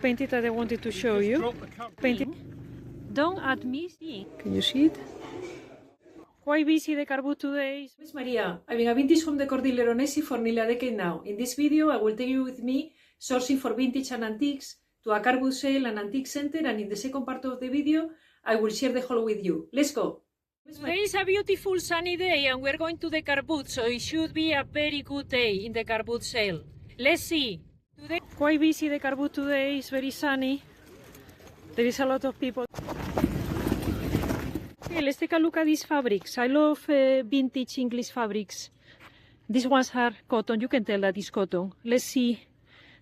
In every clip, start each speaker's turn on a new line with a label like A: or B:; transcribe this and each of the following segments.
A: Painted that I wanted to show you. Painted. Don't admit me. Can you see it? Quite busy the car boot today. Miss Maria, I've been a vintage home decor dealer on Etsy for nearly a decade now. In this video, I will take you with me sourcing for vintage and antiques to a car boot sale and antique center, and in the second part of the video, I will share the haul with you. Let's go. Today is a beautiful sunny day and we're going to the car boot, so it should be a very good day in the car boot sale. Let's see. Today, quite busy the car boot today, it's very sunny. There is a lot of people. Okay, let's take a look at these fabrics. I love vintage English fabrics. These ones are cotton, you can tell that it's cotton. Let's see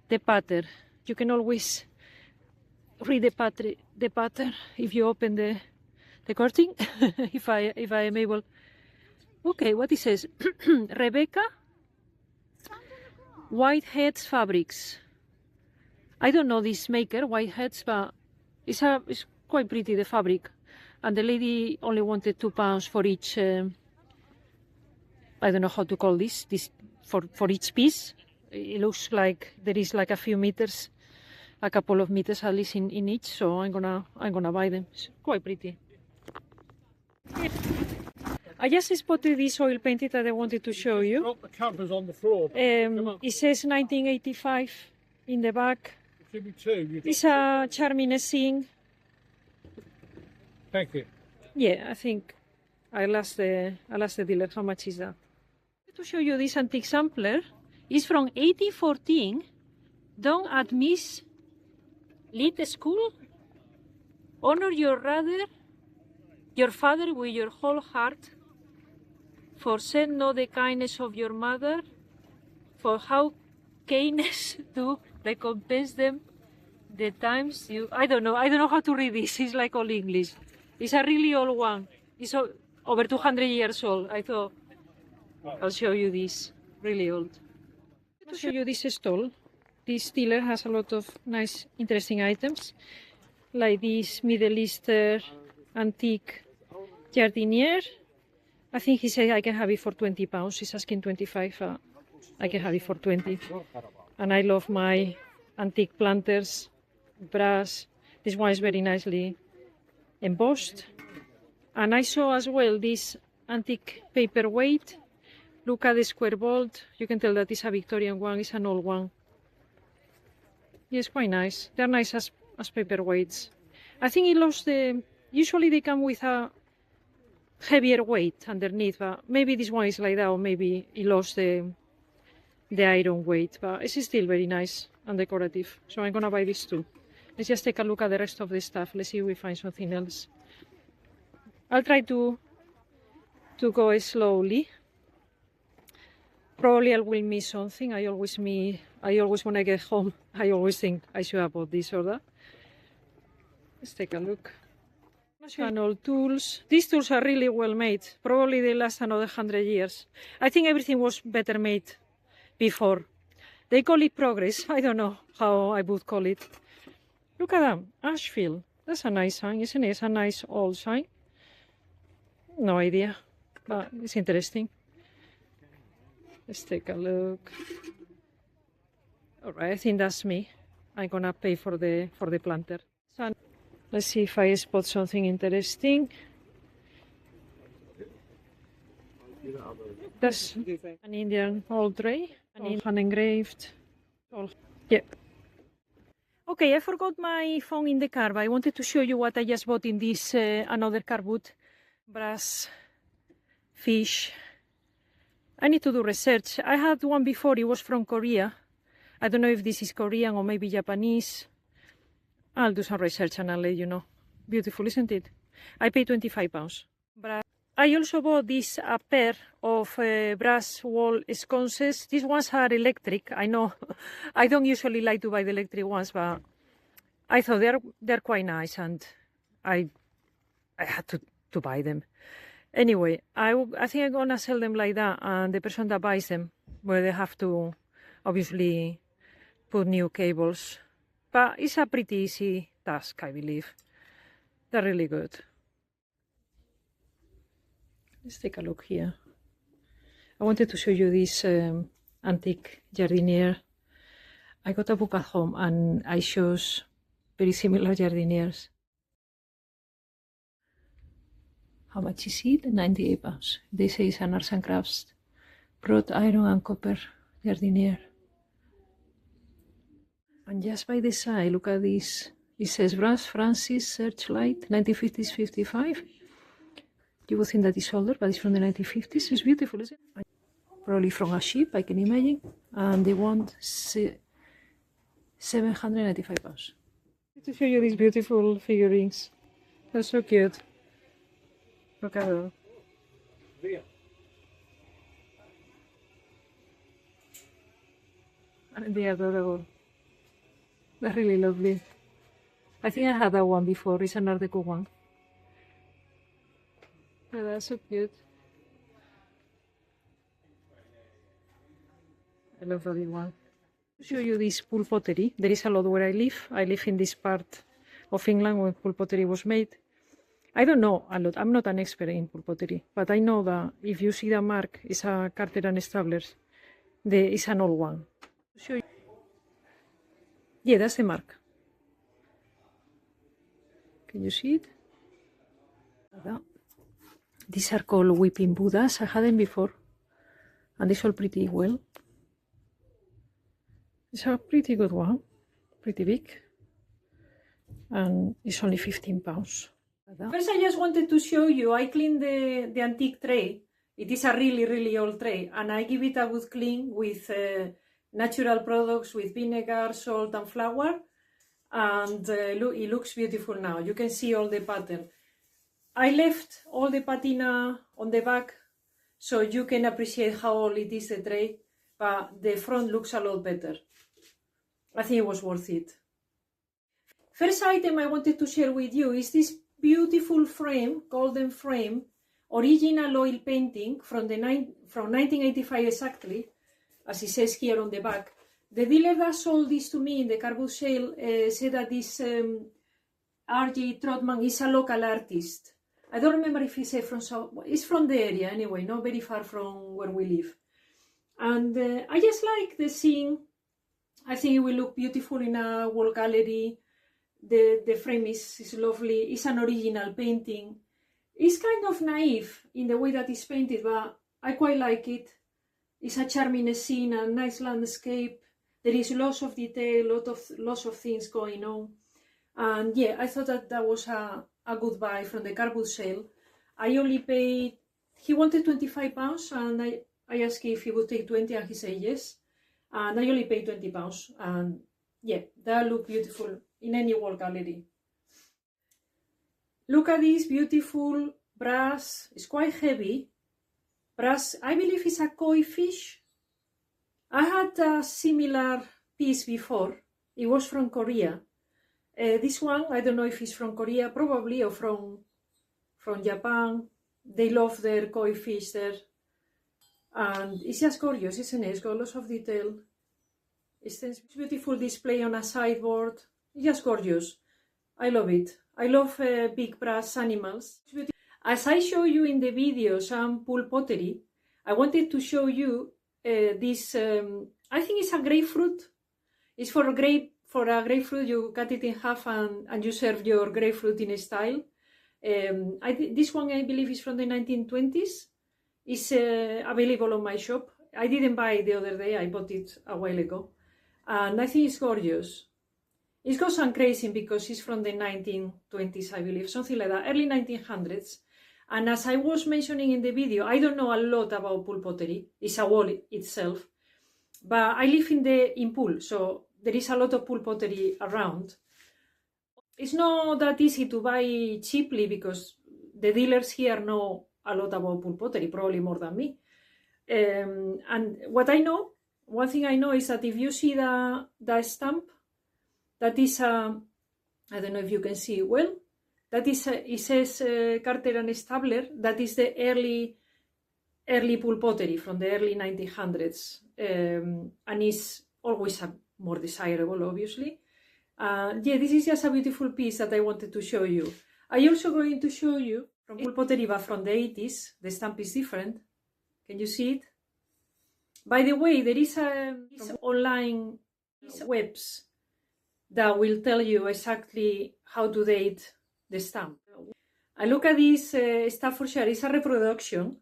A: the pattern. You can always read the pattern if you open the curtain, if I am able. Okay, what it says, Rebecca Whitehead's Fabrics. I don't know this maker, Whitehead's, but it's quite pretty, the fabric. And the lady only wanted £2 for each, I don't know how to call this for each piece. It looks like there is like a few meters, a couple of meters at least in each, so I'm gonna buy them. It's quite pretty. I just spotted this oil painted that I wanted to show you.
B: Drop the covers on the floor.
A: It says 1985 in the back.
B: It should be two.
A: It's a charming scene.
B: Thank you.
A: Yeah, I think I'll ask the dealer how much is that. To show you this antique sampler, it's from 1814. Don't admit lit school. Honor your father with your whole heart. Forsake not the kindness of your mother, for how kindness do recompense them the times you... I don't know how to read this. It's like all English. It's a really old one. It's over 200 years old. I thought I'll show you this. Really old. To show you this stall. This dealer has a lot of nice, interesting items, like this Middle Eastern antique jardiniere. I think he said I can have it for £20. He's asking 25. I can have it for 20. And I love my antique planters, brass. This one is very nicely embossed. And I saw as well this antique paperweight. Look at the square bolt. You can tell that it's a Victorian one. It's an old one. Yes, quite nice. They're nice as paperweights. I think it lost the... Usually they come with a heavier weight underneath, but maybe this one is like that, or maybe it lost the iron weight, but it's still very nice and decorative. So I'm gonna buy this too. Let's just take a look at the rest of the stuff. Let's see if we find something else. I'll try to go slowly. Probably I will miss something. I always when I get home, I always think I should have bought this or that. Let's take a look. Manual tools. These tools are really well made. Probably they last another 100 years. I think everything was better made before. They call it progress. I don't know how I would call it. Look at that. Ashfield. That's a nice sign, isn't it? It's a nice old sign. No idea, but it's interesting. Let's take a look. All right, I think that's me. I'm gonna pay for the planter. So let's see if I spot something interesting. That's an Indian old tray, an engraved. Yeah. Okay, I forgot my phone in the car, but I wanted to show you what I just bought in this another car boot. Brass fish. I need to do research. I had one before, it was from Korea. I don't know if this is Korean or maybe Japanese. I'll do some research and I'll let you know. Beautiful, isn't it? I paid £25. I also bought this a pair of brass wall sconces. These ones are electric. I know I don't usually like to buy the electric ones, but I thought they're quite nice, and I had to buy them. Anyway, I think I'm gonna sell them like that, and the person that buys them, well, they have to obviously put new cables. But it's a pretty easy task, I believe. They're really good. Let's take a look here. I wanted to show you this antique jardiniere. I got a book at home and I chose very similar jardinières. How much is it? 98 pounds. They say it's an arts and crafts wrought iron and copper jardinière. And just by the side, look at this. It says Brass Francis Searchlight, 1950s, 55. You would think that it's older, but it's from the 1950s. It's beautiful, isn't it? Probably from a ship, I can imagine. And they want 795 pounds. To show you these beautiful figurines. They're so cute. Look at them. And they're adorable. They're really lovely. I think I had that one before. It's an Art Deco one. Oh, that's so cute. I love that one. To show you this pool pottery. There is a lot where I live. I live in this part of England where pool pottery was made. I don't know a lot. I'm not an expert in pool pottery, but I know that if you see the mark, it's a Carter and Stabler's. It's an old one. Show you. Yeah, that's the mark. Can you see it? These are called weeping Buddhas. I had them before, and they sold pretty well. It's a pretty good one, pretty big, and it's only 15 pounds. First, I just wanted to show you, I cleaned the antique tray. It is a really, really old tray, and I give it a good clean with natural products, with vinegar, salt, and flour, and look, it looks beautiful now. You can see all the pattern. I left all the patina on the back so you can appreciate how old it is, the tray, but the front looks a lot better. I think it was worth it. First item I wanted to share with you is this beautiful frame, golden frame, original oil painting from 1985 exactly, as it says here on the back. The dealer that sold this to me in the car boot sale said that this R.J. Trotman is a local artist. I don't remember if he said from it's from the area anyway, not very far from where we live. And I just like the scene. I think it will look beautiful in a wall gallery. The frame is lovely. It's an original painting. It's kind of naive in the way that it's painted, but I quite like it. It's a charming scene, a nice landscape. There is lots of detail, lots of things going on. And yeah, I thought that was a good buy from the car boot sale. I only paid, he wanted 25 pounds, and I asked if he would take 20, and he said yes. And I only paid 20 pounds. And yeah, that look beautiful in any wall gallery. Look at this beautiful brass. It's quite heavy. Brass, I believe it's a koi fish. I had a similar piece before. It was from Korea. This one, I don't know if it's from Korea, probably, or from Japan. They love their koi fish there. And it's just gorgeous, isn't it? It's got lots of detail. It's a beautiful display on a sideboard. It's just gorgeous. I love it. I love big brass animals. As I show you in the video some pool pottery, I wanted to show you this, I think it's a grapefruit. It's for a grapefruit, you cut it in half and you serve your grapefruit in a style. This one I believe is from the 1920s. It's available on my shop. I didn't buy it the other day, I bought it a while ago. And I think it's gorgeous. It's got some crazy because it's from the 1920s, I believe, something like that, early 1900s. And as I was mentioning in the video, I don't know a lot about pool pottery. It's a wall itself. But I live in Poole, so there is a lot of pool pottery around. It's not that easy to buy cheaply because the dealers here know a lot about pool pottery, probably more than me. And what I know, one thing I know is that if you see the stamp, that is I don't know if you can see well, that is it says Carter and Stabler. That is the early pool pottery from the early 1900s, and is always more desirable, obviously. Yeah, this is just a beautiful piece that I wanted to show you. I'm also going to show you from pool pottery, but from the 80s. The stamp is different. Can you see it? By the way, there is online webs that will tell you exactly how to date the stamp. And look at this Staffordshire. It's a reproduction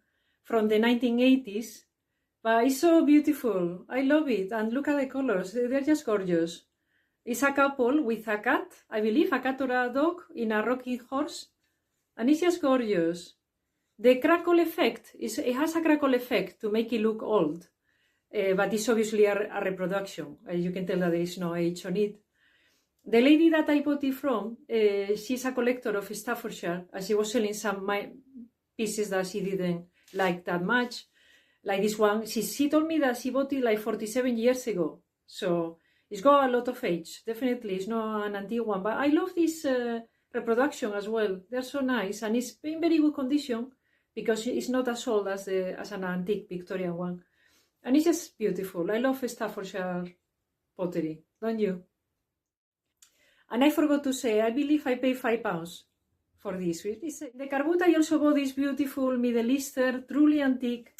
A: from the 1980s, but it's so beautiful. I love it. And look at the colors. They're just gorgeous. It's a couple with a cat, I believe, a cat or a dog in a rocking horse. And it's just gorgeous. The crackle effect, it has a crackle effect to make it look old. But it's obviously a reproduction. You can tell that there is no age on it. The lady that I bought it from, she's a collector of Staffordshire, and she was selling some pieces that she didn't like that much. Like this one, she told me that she bought it like 47 years ago. So it's got a lot of age. Definitely, it's not an antique one. But I love this reproduction as well. They're so nice, and it's in very good condition because it's not as old as an antique Victorian one. And it's just beautiful. I love Staffordshire pottery, don't you? And I forgot to say, I believe I paid £5 for this. The Carbut, I also bought this beautiful Middle Eastern, truly antique,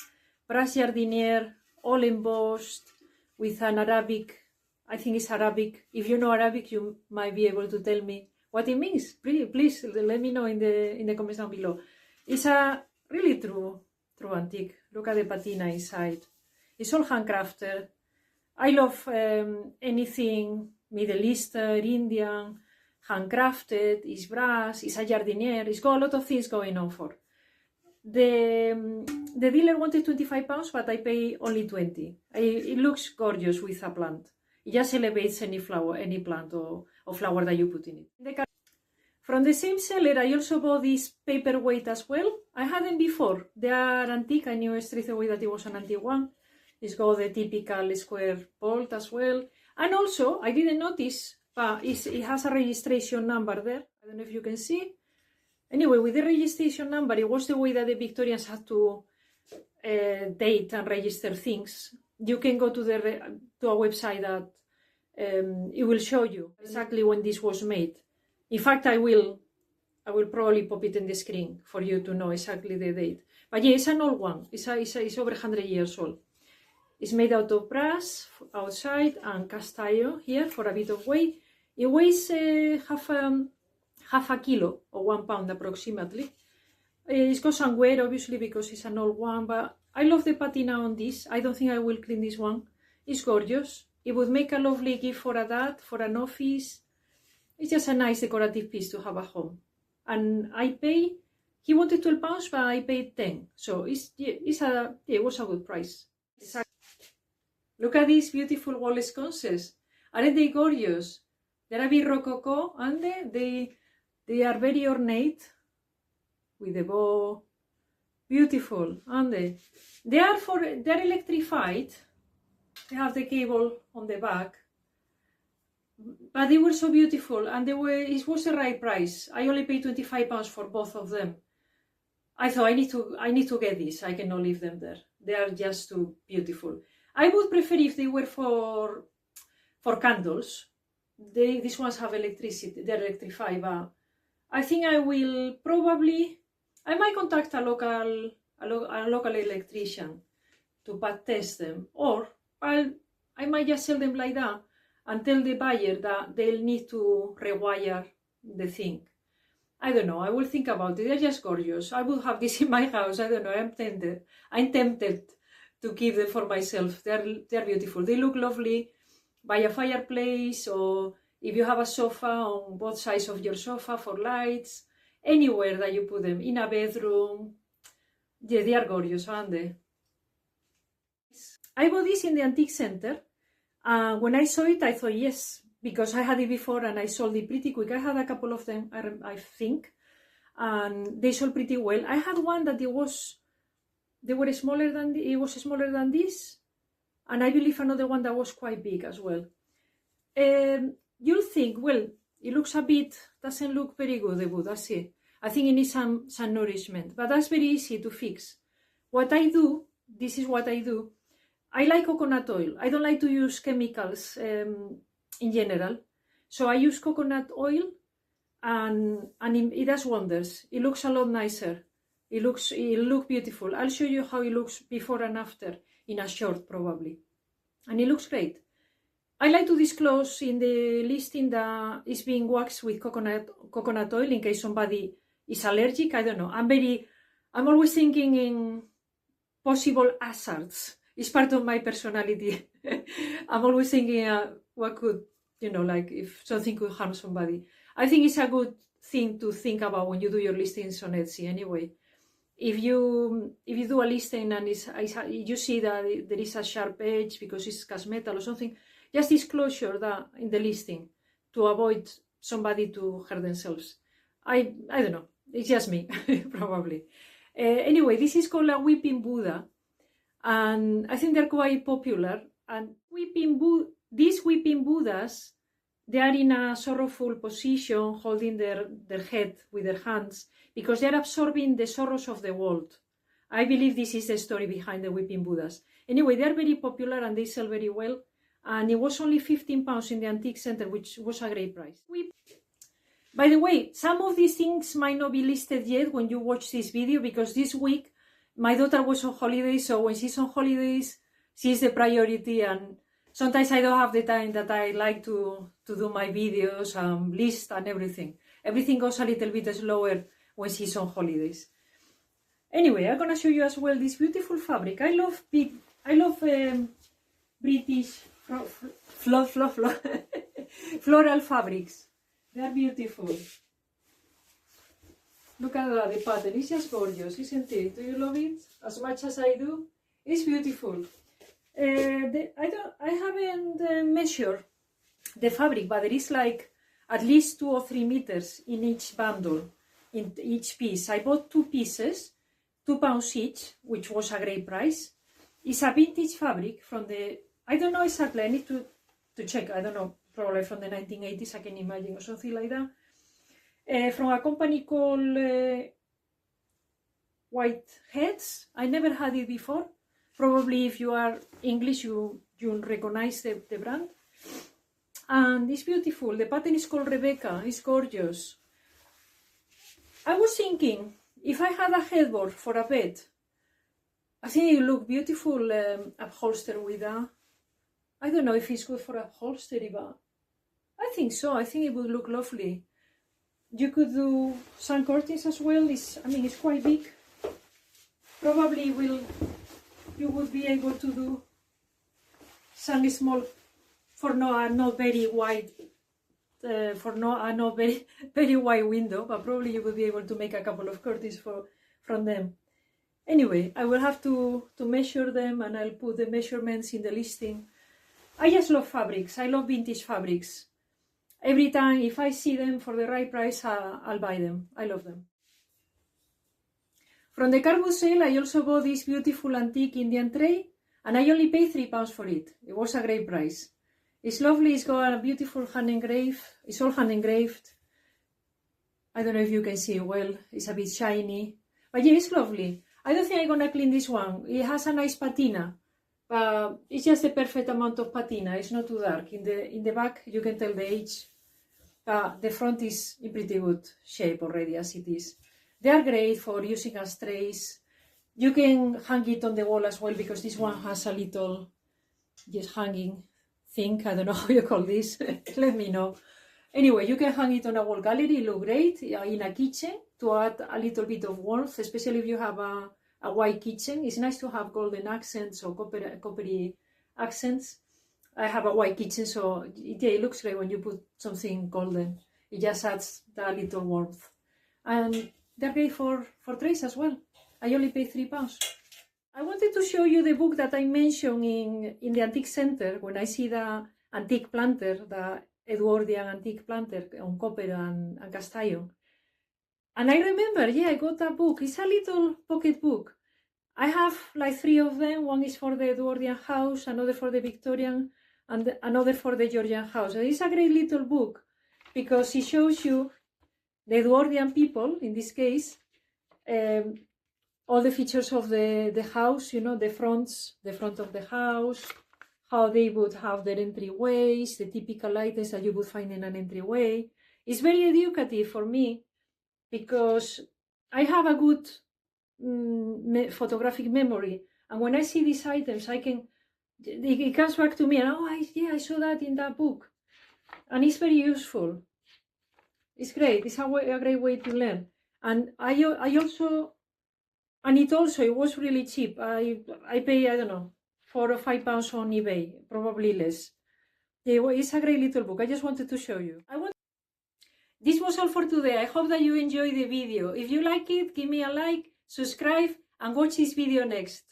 A: brass jardiniere, all embossed, with an Arabic, I think it's Arabic. If you know Arabic, you might be able to tell me what it means. Please let me know in the comments down below. It's a really true antique. Look at the patina inside. It's all handcrafted. I love anything Middle Eastern, Indian, handcrafted. It's brass, it's a jardiniere. It's got a lot of things going on for. The dealer wanted £25, but I pay only 20. It looks gorgeous with a plant. It just elevates any flower, any plant or flower that you put in it. From the same seller, I also bought this paperweight as well. I had them before. They are antique. I knew straight away that it was an antique one. It's got the typical square bolt as well. And also, I didn't notice, but it has a registration number there. I don't know if you can see. Anyway, with the registration number, it was the way that the Victorians had to date and register things. You can go to a website that it will show you exactly when this was made. In fact, I will probably pop it in the screen for you to know exactly the date. But yeah, it's an old one. It's over 100 years old. It's made out of brass outside and cast iron here for a bit of weight. It weighs half a kilo or 1 pound approximately. It's got some wear obviously because it's an old one, but I love the patina on this. I don't think I will clean this one. It's gorgeous. It would make a lovely gift for a dad, for an office. It's just a nice decorative piece to have at home. And he wanted £12, but I paid 10. So it was a good price. Look at these beautiful wall sconces. Aren't they gorgeous? They're a bit rococo, aren't they? They are very ornate with the bow. Beautiful, aren't they? They're electrified. They have the cable on the back. But they were so beautiful, and it was the right price. I only paid £25 for both of them. I thought I need to get this. I cannot leave them there. They are just too beautiful. I would prefer if they were for candles. These ones have electricity. They're electrified, but I think I might contact a local electrician to test them, or I might just sell them like that and tell the buyer that they'll need to rewire the thing. I don't know. I will think about it. They're just gorgeous. I will have this in my house. I don't know. I'm tempted to keep them for myself. They're beautiful. They look lovely by a fireplace, or if you have a sofa on both sides of your sofa for lights, anywhere that you put them, in a bedroom. Yeah, they are gorgeous, aren't they? I bought this in the antique center. When I saw it, I thought yes, because I had it before and I sold it pretty quick. I had a couple of them, I think, and they sold pretty well. I had one that it was smaller than this, and I believe another one that was quite big as well. You'll think, well, it looks doesn't look very good, the wood, that's it. I think it needs some nourishment, but that's very easy to fix. This is what I do. I like coconut oil. I don't like to use chemicals in general. So I use coconut oil, and it does wonders. It looks a lot nicer. It looks beautiful. I'll show you how it looks before and after in a short probably. And it looks great. I like to disclose in the listing that it's being waxed with coconut oil in case somebody is allergic. I don't know. I'm always thinking in possible hazards. It's part of my personality. I'm always thinking what could, like if something could harm somebody. I think it's a good thing to think about when you do your listings on Etsy anyway. If you do a listing and you see that there is a sharp edge because it's cast metal or something, just disclosure that in the listing to avoid somebody to hurt themselves. I don't know. It's just me, probably. Anyway, this is called a weeping Buddha, and I think they're quite popular. And these weeping Buddhas, they are in a sorrowful position, holding their head with their hands, because they are absorbing the sorrows of the world. I believe this is the story behind the weeping Buddhas. Anyway, they are very popular and they sell very well. And it was only £15 in the antique center, which was a great price. By the way, some of these things might not be listed yet when you watch this video, because this week my daughter was on holidays, so when she's on holidays, she's the priority, and sometimes I don't have the time that I like to do my videos, list and everything. Everything goes a little bit slower when she's on holidays. Anyway, I'm gonna show you as well this beautiful fabric. I love British floral fabrics. They are beautiful. Look at that, the pattern. It's just gorgeous, isn't it? Do you love it as much as I do? It's beautiful. I haven't measured the fabric, but there is like at least 2 or 3 meters in each bundle, in each piece. I bought 2 pieces, £2 each, which was a great price. It's a vintage fabric from the, I don't know exactly, I need to check, I don't know, probably from the 1980s, I can imagine, or something like that. From a company called Whiteheads. I never had it before. Probably if you are English, you'll recognize the brand. And it's beautiful. The pattern is called Rebecca. It's gorgeous. I was thinking, if I had a headboard for a bed, I think it would look beautiful upholstered with a, I don't know if it's good for upholstery, but I think so. I think it would look lovely. You could do some curtains as well. It's quite big. Probably you would be able to do some small, for not very wide, not very wide window, but probably you would be able to make a couple of curtains from them. Anyway, I will have to measure them, and I'll put the measurements in the listing. I just love fabrics. I love vintage fabrics. Every time, if I see them for the right price, I'll buy them. I love them. From the car boot sale, I also bought this beautiful antique Indian tray, and I only paid £3 for it. It was a great price. It's lovely. It's got a beautiful hand engraved. It's all hand engraved. I don't know if you can see it well. It's a bit shiny, but yeah, it's lovely. I don't think I'm gonna clean this one. It has a nice patina, but it's just the perfect amount of patina. It's not too dark. In the back, you can tell the age. The front is in pretty good shape already as it is. They are great for using as trays. You can hang it on the wall as well, because this one has a little just hanging thing. I don't know how you call this. Let me know. Anyway, you can hang it on a wall gallery. It looks great in a kitchen to add a little bit of warmth, especially if you have a white kitchen. It's nice to have golden accents or coppery accents. I have a white kitchen, so yeah, it looks great when you put something golden. It just adds that little warmth. And they're great for trays as well. I only paid £3. I wanted to show you the book that I mentioned in the antique center when I see the antique planter, the Edwardian antique planter on copper and cast iron. And I remember, yeah, I got that book. It's a little pocket book. I have like 3 of them. One is for the Edwardian house, another for the Victorian, and another for the Georgian house. And it's a great little book because it shows you the Edwardian people, in this case, all the features of the house, the front of the house, how they would have their entryways, the typical items that you would find in an entryway. It's very educative for me because I have a good photographic memory, and when I see these items, I can It comes back to me, and I saw that in that book, and it's very useful. It's great. It's a great way to learn. And I also, and it was really cheap. I pay, I don't know, £4 or £5 on eBay, probably less. It's a great little book. I just wanted to show you. This was all for today. I hope that you enjoyed the video. If you like it, give me a like, subscribe, and watch this video next.